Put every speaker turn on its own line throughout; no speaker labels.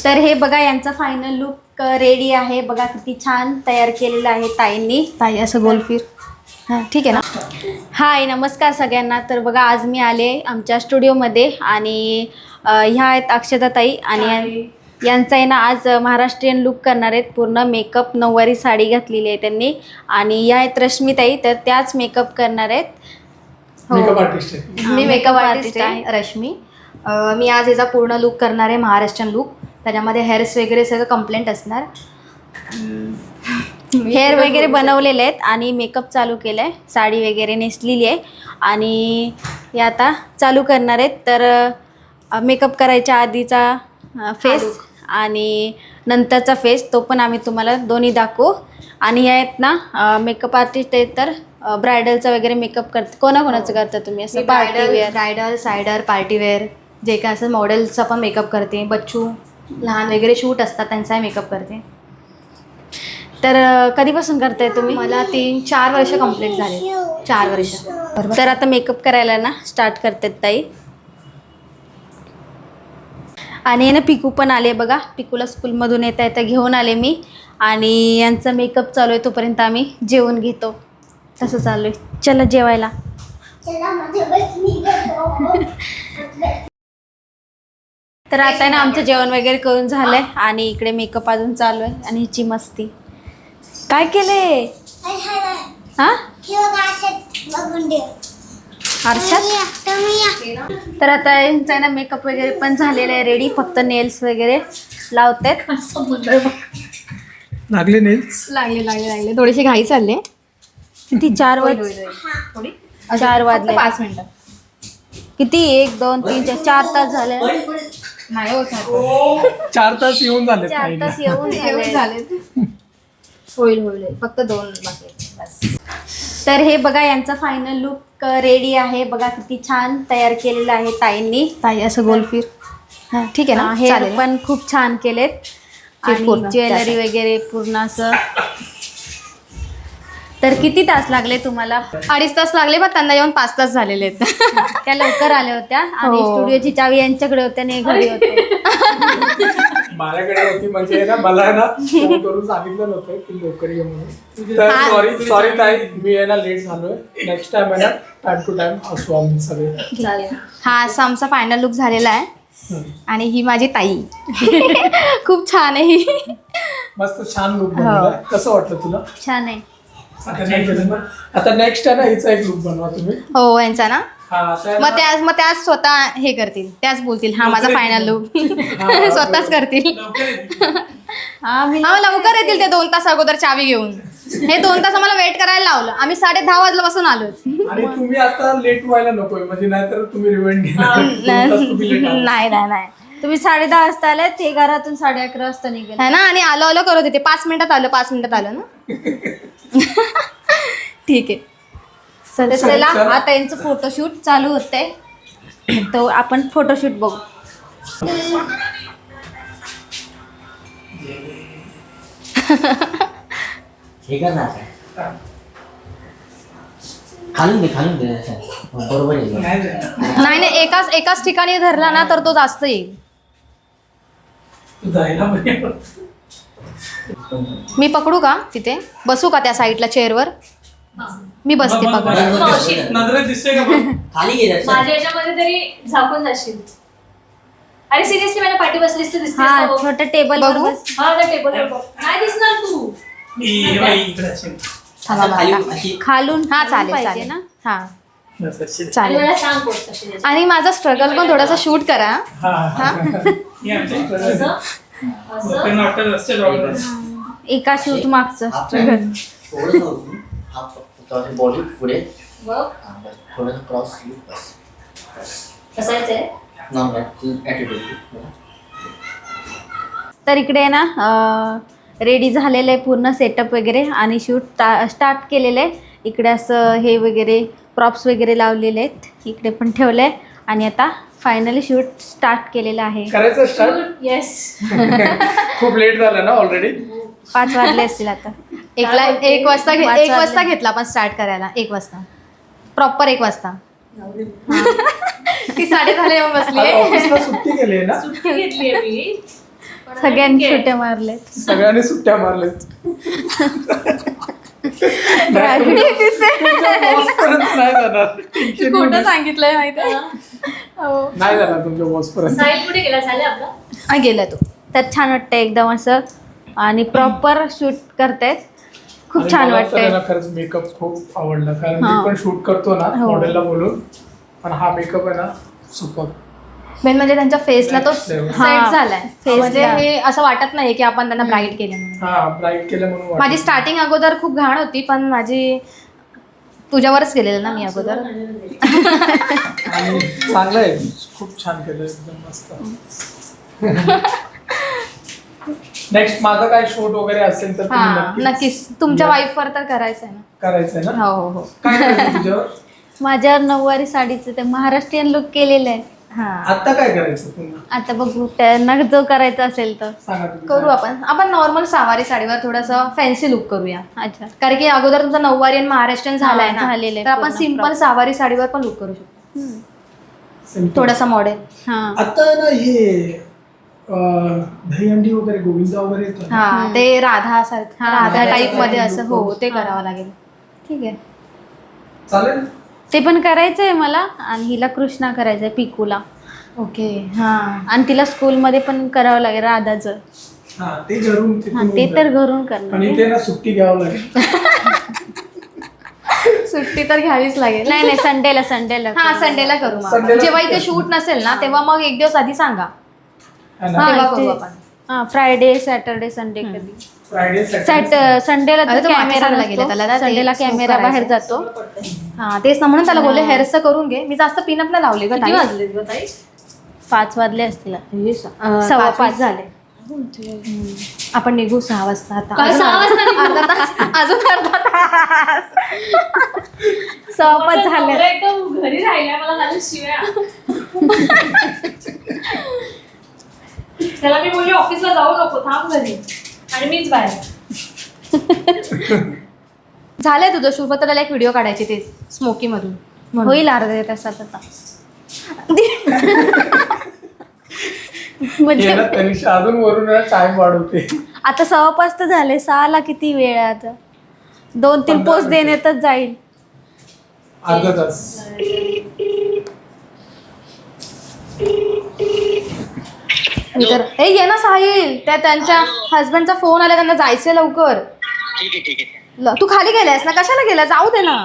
तर हे बघा यांचा फायनल लुक रेडी आहे. बघा किती छान तयार केलेलं आहे ताईंनी. ताई असं गोलफिर. हां ठीक आहे ना. हाय नमस्कार सगळ्यांना. तर बघा आज मी आले आमच्या स्टुडिओमध्ये आणि ह्या आहेत अक्षता ताई आणि यांचा आहे ना आज महाराष्ट्रीयन लुक करणार आहेत. पूर्ण मेकअप नऊवारी साडी घातलेली आहे त्यांनी आणि या आहेत रश्मी ताई तर त्याच मेकअप करणार आहेत.
मेकअप आर्टिस्ट आहे.
मी मेकअप आर्टिस्ट आहे रश्मी. मी आज याचा पूर्ण लुक करणार आहे महाराष्ट्रीयन लुक. त्याच्यामध्ये हेअर्स वगैरे सगळं कंप्लेंट असणार.
हेअर वगैरे बनवलेले आहेत आणि मेकअप चालू केलं आहे. साडी वगैरे नेसलेली आहे आणि हे आता चालू करणार आहेत. तर मेकअप करायच्या आधीचा फेस आणि नंतरचा फेस तो पण आम्ही तुम्हाला दोन्ही दाखवू. आणि हे आहेत ना मेकअप आर्टिस्ट आहेत तर ब्रायडलचा वगैरे मेकअप करते. कोणाकोणाचं करता तुम्ही असं?
ब्रायडल सायडर पार्टीवेअर जे काय असं मॉडेल्सचा पण मेकअप करते. बच्चू लहान वगैरे शूट असतात त्यांचाही मेकअप करते.
तर कधीपासून करताय तुम्ही?
मला 3-4 वर्ष कंप्लीट झाले. 4 वर्ष.
तर आता मेकअप करायला ना स्टार्ट करतात ताई. आणि ना पिकू पण आले बघा. पिकूला स्कूलमधून येता येता घेऊन आले मी आणि यांचा मेकअप चालू आहे तोपर्यंत आम्ही जेवण घेतो. तसं चालू आहे. चला जेवायला. तर आता ना आमचं जेवण वगैरे करून झालंय आणि इकडे मेकअप अजून चालू आहे आणि हिची मस्ती. काय केलंय? हा आरशात. तर आता यांचा ना मेकअप वगैरे पण झालेला आहे रेडी. फक्त नेल्स वगैरे लावतात.
लागले नेल्स.
लागले थोडीशी घाई चालले.
किती 4 वाजले.
5 मिनिटं.
किती 1 2 3 4 तास झाले.
नाही हो
4 तास येऊन झाले.
4 तास येऊन झाले.
होईल फक्त 2 बाकी बस.
तर हे बघा यांचा फायनल लुक रेडी आहे. बघा किती छान तयार केलेलं आहे ताईंनी.
ताई असं गोलफिर. हां ठीक आहे ना.
हेअर पण खूप छान केलेत आणि
पूर्ण
ज्वेलरी वगैरे पूर्ण असं. तर किती तास लागले तुम्हाला?
2.5 तास लागले पण त्यांना येऊन 5 तास झालेले आहेत.
त्या लवकर आल्या होत्या आणि
हो.
स्टुडिओची चावी यांच्याकडे होती आणि घरी होते.
माझ्याकडे होती म्हणजे ना मला ना फोन करून सांगितलं नव्हतं की लवकर ये म्हणून. तर सॉरी ताई मी आहे ना लेट झालोय. नेक्स्ट टाइम आहे ना टाइम टू टाइम असू आम्ही सगळे.
हा असा आमचा फायनल लुक झालेला आहे. आणि ही माझी ताई. खूप छान आहे ही.
मस्त छान लुक बनवलाय. कसं वाटलं तुला?
छान आहे.
आता नेक्स्ट आहे ना हिचा एक लुक बनवा तुम्ही.
हो यांचा ना.
हा
मग त्याच स्वतः हे करतील. त्याच बोलतील हा माझा फायनल लुक. स्वतःच करतील. हा लवकर येतील ते 2 तास अगोदर चावी घेऊन. हे 2 तास आम्हाला वेट करायला लावलं. आम्ही 10:30 वाजल्यापासून आलो.
आणि तुम्ही आता लेट व्हायला नकोय म्हणजे नाहीतर तुम्ही रिव्हेंट
नाही
तुम्ही 10:30 वाजता आले. ते घरातून 11:30 वाजता निघेल
है ना. आणि आलो करत होते. 5 मिनिटात आलो ना. ठीक आहे.
तर चला आता यांचं फोटोशूट चालू होतंय. तो आपण फोटोशूट बघू.
हे कर ना खालून दे बरोबर आहे.
नाही एकाच ठिकाणी धरला ना तर तो जास्त येईल. मी पकडू का तिथे? बसू का त्या साईडला चेअरवर? मी बसते पकड.
नजरेत दिसते का?
खाली गेलं
माझ्या याच्यामध्ये तरी झाकून जाशील. अरे सिरियसली माझ्या पाठी बसलीस तर दिसतेस का
हा
बघ.
छोट्या टेबल
बघू?
हा त्या टेबलवर बघ. नाही दिसणार तू.
थांबा मला.
खालून
हा चालेल
पाहिजे ना.
हा
आणि
चालेल.
मला सांग पोस्ट कशी द्यायची.
आणि माझा स्ट्रगल पण थोडासा शूट करा.
असं
एका शूट मागचं
बॉडी पुढे
बघ
थोडं क्रॉस
कसायचं आहे.
तर इकडे ना रेडी झालेलं आहे पूर्ण सेटअप वगैरे आणि शूट स्टार्ट केलेलं आहे. इकडे असं हे वगैरे प्रॉप्स वगैरे लावलेले आहेत. इकडे पण ठेवलं आहे आणि आता फायनली शूट स्टार्ट केलेलं आहे.
करायचं स्टार्ट.
येस.
खूप लेट झालं ना ऑलरेडी.
5 वाजले असतील आता.
1 वाजता 1
वाजले.
वाजता घेतला आपण स्टार्ट करायला. 1 वाजता प्रॉपर 1 वाजता. ती 10:30 येऊन बसली.
ऑफिसला सुट्टी केली आहे ना.
सुट्टी घेतली आहे मी. पण
सगळ्यांनी सुट्ट्या मारले.
सगळ्यांनी सुट्ट्या मारल्यात. बॉसपर्यंत नाही जाणार. Tension घेऊ
खोटं
नका.
सांगितलंय माहिती आहे. हो
नाही जाणार तुमच्या बॉसपर्यंत.
साहिल कुठे गेला झालं आपला
गेला तो.
तर छान वाटतं एकदम असं आणि प्रॉपर शूट करतायत. खूप
आणि
छान
मला तर
वाटतंय.
आहे ना खरंच मेकअप खूप आवडला कारण
हा.
मी पण शूट करतो ना
हो.
मॉडेलला बोलून पण हा मेकअप आहे ना सुपर.
मेन म्हणजे त्यांच्या फेसला तो
Next level.
सेट झालाय.
Face
म्हणजे
ला.
हे असं वाटत नाही की आपण त्यांना ब्राईट केलं म्हणून.
हा ब्राईट केलं म्हणून वाटलं.
माझी स्टार्टिंग अगोदर खूप घाण होती पण माझी तुझ्यावरच गेलेलं ना मी अगोदर.
आणि चांगलं आहे खूप छान केलं एकदम मस्त. नेक्स्ट माझा काय शूट वगैरे असेल तर तुम्ही
हा नक्कीच तुमच्या वाईफवर तर करायचंय ना.
करायचंय ना.
हो हो
काय करायचं तुझ्यावर
माझ्यावर नऊवारी साडीचं ते महाराष्ट्रीयन लुक केलेलं आहे.
हा
आता काय करायचं पुन्हा
आता बघू त्यांना जो करायचा असेल तर
सांगा तुम्ही.
करू आपण नॉर्मल सहावारी साडीवर थोडंसं फॅन्सी लुक करूया.
अच्छा.
कारण की अगोदर तुमचा नऊवारी आणि महाराष्ट्रीयन झालाय
हा, झालेलं
ना
आहे
तर आपण
पूर्ण
सिंपल
proper.
सहावारी साडीवर पण लुक करू शकतो.
Simple.
थोडासा मॉडेल.
हा
आता ना हे दहीहंडी वगैरे गोविंदा वगैरे येतं ना.
हा ते राधा सारखं राधा
राधा
टाईप मध्ये
type
असं
look
हो
करू.
ते करावं लागेल.
ठीक आहे.
चालेल.
ते पण करायचंय मला आणि हिला कृष्णा करायचंय पिकूला
ओके हा
आणि तिला स्कूलमध्ये पण करावं लागेल राधाचं.
हा ते घरून तिथून
हा, ते
होऊन
तर
जाईल.
घरून करणार
आणि
आहे.
ते ना सुट्टी घ्यावं लागेल.
सुट्टी तर घ्यावीच लागेल.
नाही नाही संडेला
हा संडेला करू मग.
संडेला
जेव्हा
सुट्टी
इथे शूट नसेल ना तेव्हा मग एक दिवस आधी सांगा
है ना.
तेव्हा
ते-
करू आपण.
हा फ्रायडे सॅटर्डे संडे कधी
फ्रायडे
संडेला
अरे तो
कॅमेरा
पाकिस्तानला गेला त्याला ना ते
संडेला
smoke
कॅमेरा बाहेर
करायचं.
जातो.
हा तेच ना म्हणून त्याला बोलले हेअरचं करून घे. मी जास्त पिनअप नाही लावले ग
किती
ताई.
वाजले ग ताई
5 वाजले असतील.
5:15
5:15
झाले. आपण निघू 6 वाजता आता.
काय
अजून
6 वाजता निघू?
अर्धा तास अजून अर्धा तास.
6:15 झाले.
नवरा एकदम घरी राहिला मला झालं शिव्या. त्याला मी बोलली ऑफिसला जाऊ नको थांब घरी आणि मीच बाहेर.
झालंय तुझं शूट फक्त त्याला एक व्हिडिओ काढायचे ते स्मोकी मधून म्हणून.
होईल अर्ध्या तासात आता. म्हणजे
तनिषा अजून वरून टाइम वाढवते.
आता 6:15 तर झाले. 6ला किती वेळ आहे आता. 2-3
15
पोस्ट देण्यातच जाईल.
अर्धा तास.
मी तर ये ना साहिल त्या त्यांच्या हस्बंडचा फोन आला त्यांना जायचंय लवकर.
ठीक आहे
तू खाली गेलायस ना कशाला गेला जाऊ दे ना.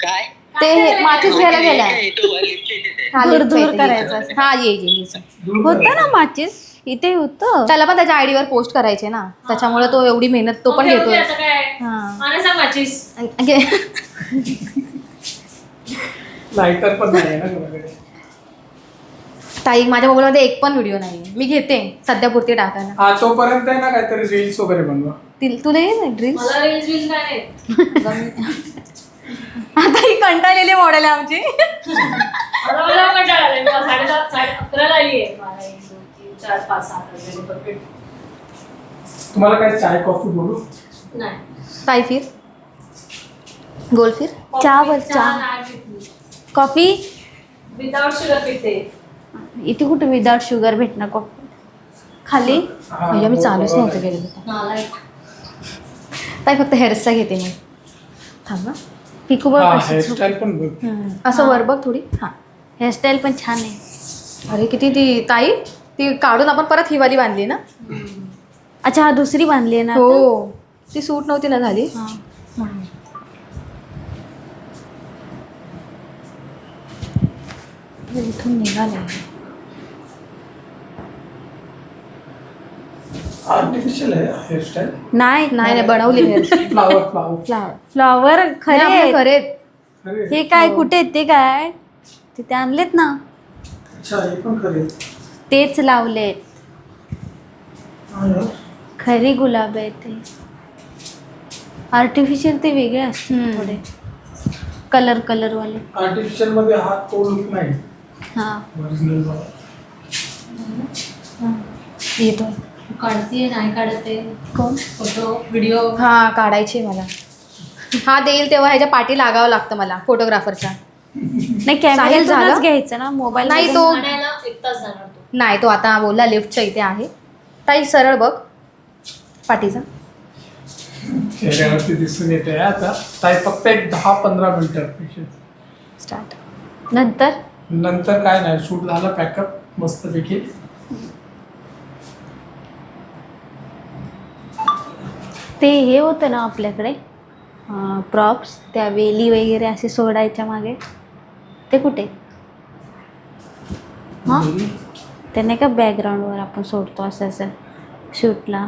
काय
ते माचीस घ्यायला गेलाय. हा,
धूर
lift
धूर
येते.
करायचं.
हा ये चल.
होतं ना माचीस इथे होतं.
त्याला पण त्याच्या आयडीवर पोस्ट करायचे ना त्याच्यामुळे तो एवढी मेहनत तो पण
मग
घेतोय.
आता काय
हा.
मला सांग माचीस.
लायटर पण नाही आहे ना कोणाकडे.
ताई माझ्या मोबाईलमध्ये एक पण व्हिडिओ नाही मी घेते सध्या पुरती टाकायला.
हा तोपर्यंत आहे ना काहीतरी रील्स वगैरे बनवा.
तुला ये ना ड्रील्स.
मला रील्स बिल्स काय नाही.
आता ही कंटाळलेली मॉडेल आहे आमची.
मला कंटाळा आलाय. मला 10:30 11:30 आली आहे. मला 1 2 3 4 5 6 वाजले परफेक्ट.
तुम्हाला काय चाय कॉफी बोलू.
नाही
ताई फिर गोल फिर.
चहा बस, चहा. कॉफी
विदाउट शुगर पिते.
इथे कुठे विदाउट शुगर भेटणार कॉफी खाली.
हा,
म्हणजे मी चालूच
बरोबर
नव्हतं
आहे.
केलेलं.
मला
ताई फक्त हेअरचा घेते मी. थांब ना.
पिकू बघ
हा
कशी
हेअरस्टाईल पण बघ.
असं वर बघ थोडी. हा
हेअरस्टाईल पण छान आहे.
अरे किती ती ताई ती काढून आपण परत ही वाली बांधली ना.
अच्छा हा दुसरी बांधली आहे ना आता?
हो ती सूट नव्हती ना झाली
हा.
म्हणून. इथून निघाले.
आर्टिफिशियल आहे हेअरस्टाईल.
नाही
नाही बनवली hair
flower flower.
Flower
flower खरे आहेत.
खरे.
अरे
हे काय कुठे आहेत ते काय तिथे आणलेत ना.
अच्छा हे पण खरे.
तेच लावलेत.
हा यार.
खरी गुलाब आहे ते. आर्टिफिशियल ते वेगळे असतात थोडे कलर वाले.
आर्टिफिशियल मध्ये हा तो लुक नाही.
हा
ओरिजिनल वाला.
येतो.
काढते नाही काढते
कोण
फोटो व्हिडिओ.
हा काढायची मला. हा देईल तेव्हा ह्याच्या पाठी लागावं लागतं मला फोटोग्राफरच्या.
नाही
साहिल
कॅमेराच
झालं?
घ्यायचं ना मोबाईल
नाही तो
आणायला 1 तास जाणार तो.
नाही तो आता बोलला लिफ्टच्या इथे आहे ताई सरळ बघ पाठीचा.
चेहऱ्यावरती दिसून येते आता ताई फक्त एक 10-15 मिनिटं.
स्टार्ट.
नंतर काय नाही, शूट झालं पॅकअप मस्तपैकी.
ते हे होतं ना आपल्याकडे प्रॉप्स, त्या वेली वगैरे असे सोडायच्या मागे, ते कुठे? हां, ते नाही का बॅकग्राऊंडवर आपण सोडतो असं असं शूटला.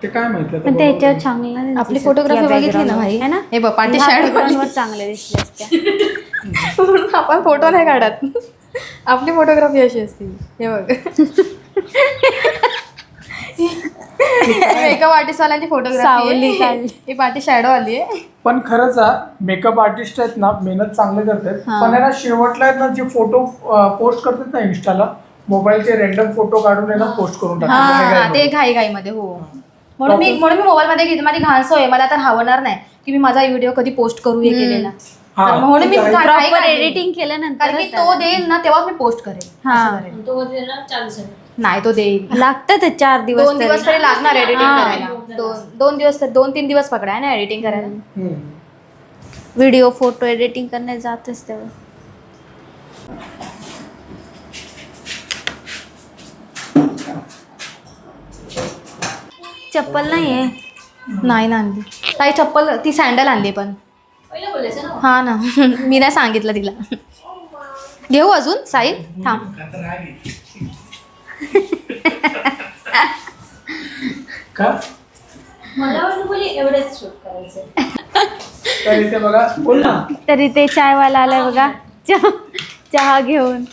ते काय माहिती आता
पण
बरोबर
त्याच्यावर
नाही.
चांगलं नाही
आपली
दिसत
फोटोग्राफी
या
बघितली ना
background
भाई,
वर, है ना?
हे बघ पाठी
ह्या
शाळेत
background वर चांगले दिसले असते.
आपण फोटो नाही काढत, आपली फोटोग्राफी अशी असते. हे बघ मेकअप आर्टिस्टवाल्यांची फोटोग्राफी
सावली काढली.
ही पाठी शॅडो आली आहे.
पण खरंच मेकअप आर्टिस्ट आहेत ना, मेहनत चांगले करतात.
हा.
पण आहे ना शेवटला आहेत ना, जे फोटो पोस्ट करतात ना इंस्टाला, मोबाईलचे रॅन्डम फोटो काढून आहे ना पोस्ट करून
हा
टाकतात.
ते घाईमध्ये. हो, म्हणून मी मोबाईलमध्ये घेते. माझी घाण सवय, मला तर हवणार नाही की मी माझा व्हिडिओ कधी पोस्ट करू हे केलेला.
हा,
तर म्हणून मी
ते घाई-
घाई
प्रॉपर
काढली.
एडिटिंग केल्यानंतर
कारण की तो देईल ना तेव्हाच मी पोस्ट करेन.
हा.
असं करेन.
तो मध्ये ना 40 सेकंद.
नाही, तो देईल.
लागतं ते 4 दिवस
2 दिवस तरी लागणार एडिटिंग
हा.
करायला. 2 दिवस, 2-3 दिवस पकडाय ना एडिटिंग करायला.
हम्म.
व्हिडिओ फोटो एडिटिंग करण्यात जातच तेव्हा. चप्पल नाहीये.
नाही ना आणली ताई चप्पल, ती सँडल आणली. पण
पहिलं बोलायचं ना.
हा ना मी नाही सांगितलं तिला. घेऊ अजून साई, थांब.
का
मला वाटलं बोली एवढेच शूट करायचं.
तर इथे बघा, बोल ना.
तरी ते चायवाला आलाय बघा, चहा घेऊन.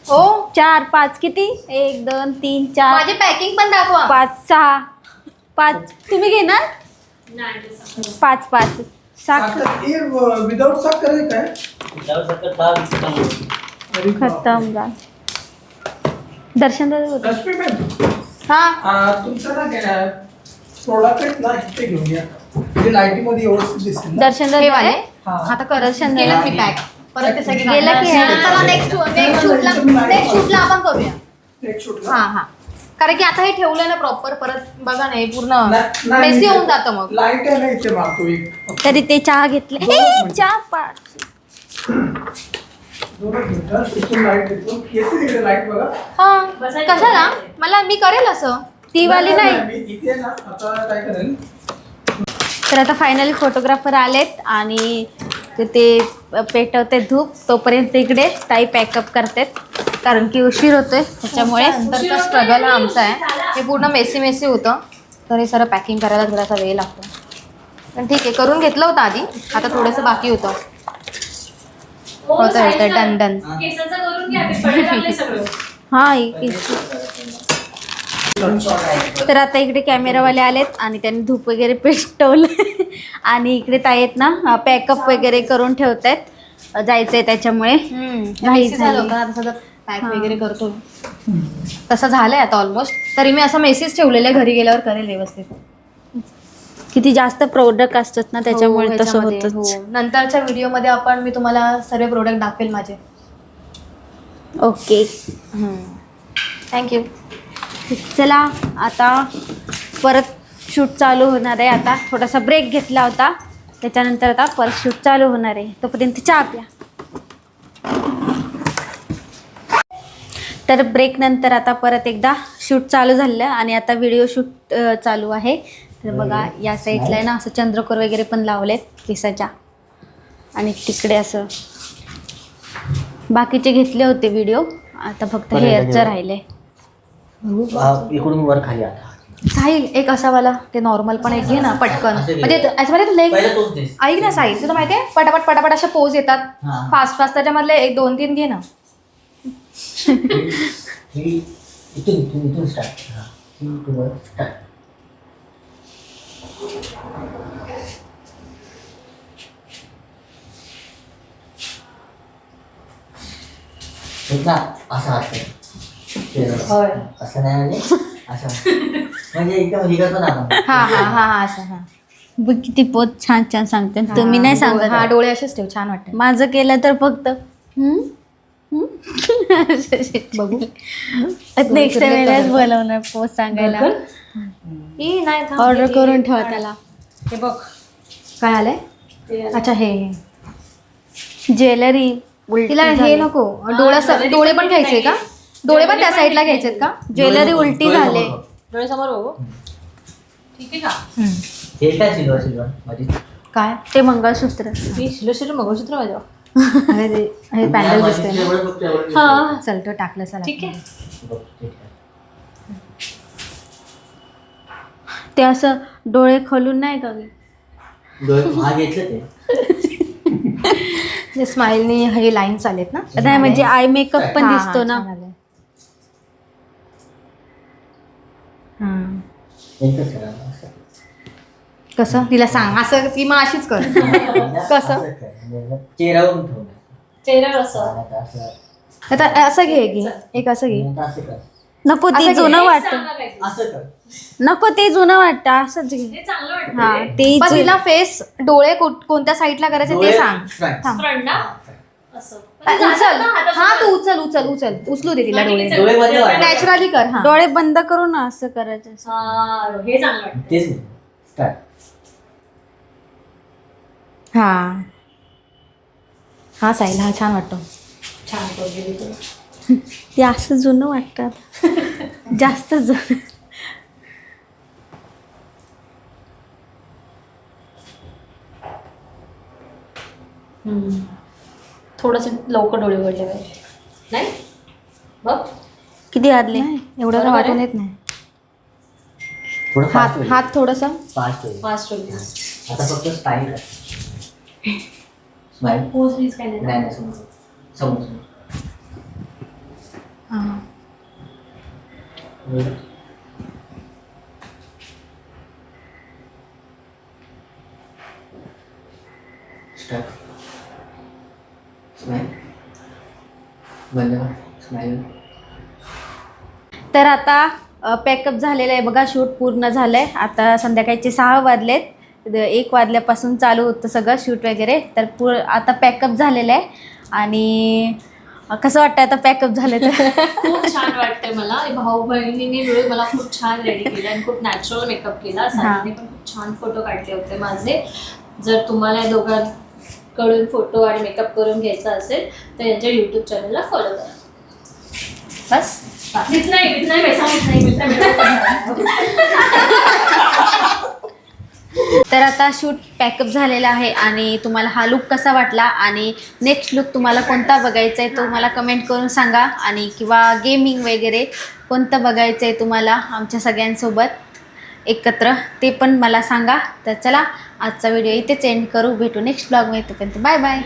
हो,
4-5 किती? 1 2 3 4
माझी पॅकिंग पण दाखवा.
5-6 5 तुम्ही घेणार?
नाही ते सांग.
5-5 साखर
विदाउट साखर आहे काय? अरे बाप.
खतम जा. दर्शन दादा होतं.
रश्मी मॅम,
हा,
तुमचं ना काय प्रोडक्ट आहेत ना, इथे घेऊन या. म्हणजे लाईटीमध्ये व्यवस्थित दिसेल ना.
दर्शन
हे
दादा
वाले
आहे?
हा.
आता करत केलं मी पॅक. परत ते सगळे
गेलं की
चला
आहे.
नेक्स्ट शूटला आपण करूया.
एक शूट
हा हा, कारण की आता हे ठेवलंय ना प्रॉपर, परत बघा ना हे पूर्ण
नाही,
मेसी होऊन जातं मग.
लाईट आहे ना इथे मागतो एक.
तरी ते चहा घेतले. चहा 5
दोनच मिनिटं, इथून लाईट येतो. येते तिकडे लाईट बघा.
हा, कशाला? मला मी करेल असं.
ती वाली नाही.
मी इथे ना आता काय करेल,
तर आता फायनली फोटोग्राफर आलेत आणि ते पेटवते धूप. तोपर्यंत इकडे ताई पॅकअप करतात कारण की उशीर होतोय त्याच्यामुळे.
नंतरचा स्ट्रगल हा आमचा आहे. हे पूर्ण मेसी होतं, तर हे सगळं पॅकिंग करायला थोडासा वेळ लागतो. पण ठीक आहे, करून घेतलं होतं आधी, आता थोडंसं बाकी होतं.
हो,
होतं
साईडला
डन.
केसाचं करून घ्या. ते पडले लागले सगळं.
तर आता इकडे कॅमेरावाले आलेत आणि त्यांनी धूप वगैरे पेटवलं आणि इकडे ताई आहेत ना पॅकअप वगैरे करून ठेवतायत. जायचंय त्याच्यामुळे
घाई झालं होतं, आता सगळं पॅक वगैरे करतो. तसं झालंय आता ऑलमोस्ट. तरी मी असं मेसेज ठेवलेलं आहे, घरी गेल्यावर करेल व्यवस्थित.
किती जास्त प्रोडक्ट असतात ना त्याच्यामुळे
हो,
तसं
ह्याच्यामध्ये,
होतं.
हो. नंतरच्या व्हिडिओमध्ये मी तुम्हाला सर्व प्रोडक्ट दाखवेल माझे.
Okay,
thank you.
चला आता परत शूट चालू होणार आहे. आता थोडासा ब्रेक घेतला होता, त्याच्यानंतर आता परत शूट चालू होणार आहे. तोपर्यंत चहा प्या. तर ब्रेक नंतर आता परत एकदा शूट चालू झालं आणि आता व्हिडिओ शूट चालू आहे. तर बघा या साईडला आहे ना असं चंद्रकोर वगैरे पण लावलेत केसाच्या आणि तिकडे असं बाकीचे घेतले होते व्हिडिओ. आता फक्त हेअरचं राहिले.
इकडून वर खाली आता
साहिल एक असावाला ते नॉर्मल पण एक घे ना पटकन. म्हणजे याच्यामध्ये लेग
पहिला तोच दिस.
ऐक ना साहिल, तुला माहिती आहे पटापट अशा पोज येतात
हा.
फास्ट त्याच्यामधले 1-2-3 घे ना.
ही इथून स्टार्ट. वर स्टार्ट. असा असतं. असं नाही म्हणजे असं म्हणजे एकदम हिगत पण आला.
हा असं हा.
बघ किती पोत छान छान सांगते. तुम्ही नाही सांगत.
हा, डोळे असेच ठेव, छान वाटतं.
माझं केलं तर फक्त
बघू
नेक्स्ट टाइम बोलवणार पोस्ट सांगायला.
नाही
ऑर्डर करून ठेवा त्याला.
हे बघ
काय आलंय?
ते
अच्छा हे
ज्वेलरी
तिला हे नको डोळे पण घ्यायचे का? डोळे पण त्या साईडला घ्यायचेत का?
ज्वेलरी उलटी झाले.
डोळे समोर बघू. ठीक आहे का?
हे काय सिल्वर मध्ये
काय
ते मंगळसूत्र.
मी शिलोशिलो मंगळसूत्र माझ्या.
अरे हे पॅन्डल दिसतंय ना.
हा
चल तो टाकलं चला.
ठीक आहे.
ते असं डोळे खोलून नाही का ग?
हा घेतलं ते
स्माइलनी हे लाईन्स आलेत ना.
नाही म्हणजे आय मेकअप पण
हा, हा,
दिसतो ना.
छान आलंय. हा.
एकच करा असं.
कसं तिला सांग असं ती मग अशीच कर. कसं?
असं कर. म्हणजे चेहऱ्यावरून ठेवून
चेहऱ्यावर असं.
असं
आता असं घे एक असं घे.
असं कर
नको
असं
ते
घे.
जुनं वाटतं.
चांगलं काहीतरी.
असं कर
नको ते जुनं वाटतं असंच घे.
ते चांगलं
हा
वाटतं.
ते
पण तिला फेस डोळे कोणत्या साईडला करायचे ते
डोळे
सांग.
front.
थांब.
फ्रंट ना
हा, front.
असं.
उचल हा तू उचल उचलू दे तिला डोळे.
डोळे बंद वाटतं.
नॅचरली कर हा.
डोळे बंद करून असं करायचं.
हा हे चांगलं वाटतं.
तेच स्टार्ट
हा हा साईल हा छान वाटतो.
छान पडलेली तुला.
ते असं जुनं वाटतं. जास्त जुनं.
थोडंसं लवकर डोळे उघडले पाहिजे नाही बघ.
किती वाजले?
नाही, एवढं
बरोबर
काय वाटून
आहे.
येत नाही.
थोडं फास्ट होईल
हात थोडंसं
फास्ट होईल
फास्ट होईल.
आता फक्त स्टाईल कर स्माईल
पोज प्लीज काय
नाही
नाही
नाही समोर समोर
हा.
स्टार्ट स्माईल बंद कर स्माईल
तर आता पॅकअप झालेलं आहे बघा. शूट पूर्ण झालं आहे. आता संध्याकाळचे 6 वाजलेत. 1 वाजल्यापासून चालू होतं सगळं शूट वगैरे. तर आता पॅकअप झालेलं आहे. आणि कसं वाटतं आता पॅकअप झालं तर?
खूप छान वाटतंय मला. भाऊ बहिणीने मिळून मला खूप छान रेडी केलं आणि खूप नॅचरल मेकअप केला. साईने पण खूप छान फोटो काढले होते माझे. जर तुम्हाला या दोघांकडून फोटो आणि मेकअप करून घ्यायचा असेल तर यांच्या यूट्यूब चॅनलला फॉलो करा. बस इतना ही पैसा नहीं मिलता मेरे.
तर आता शूट पॅकअप झालेला आहे. आणि तुम्हाला हा लुक कसा वाटला आणि नेक्स्ट लुक तुम्हाला कोणता बघायचा आहे तो मला कमेंट करून सांगा. आणि किंवा गेमिंग वगैरे कोणतं बघायचं आहे तुम्हाला आमच्या सगळ्यांसोबत एकत्र ते पण मला सांगा. तर चला आजचा व्हिडिओ इथेच एंड करू. भेटू नेक्स्ट ब्लॉगमध्ये. तोपर्यंत बाय बाय.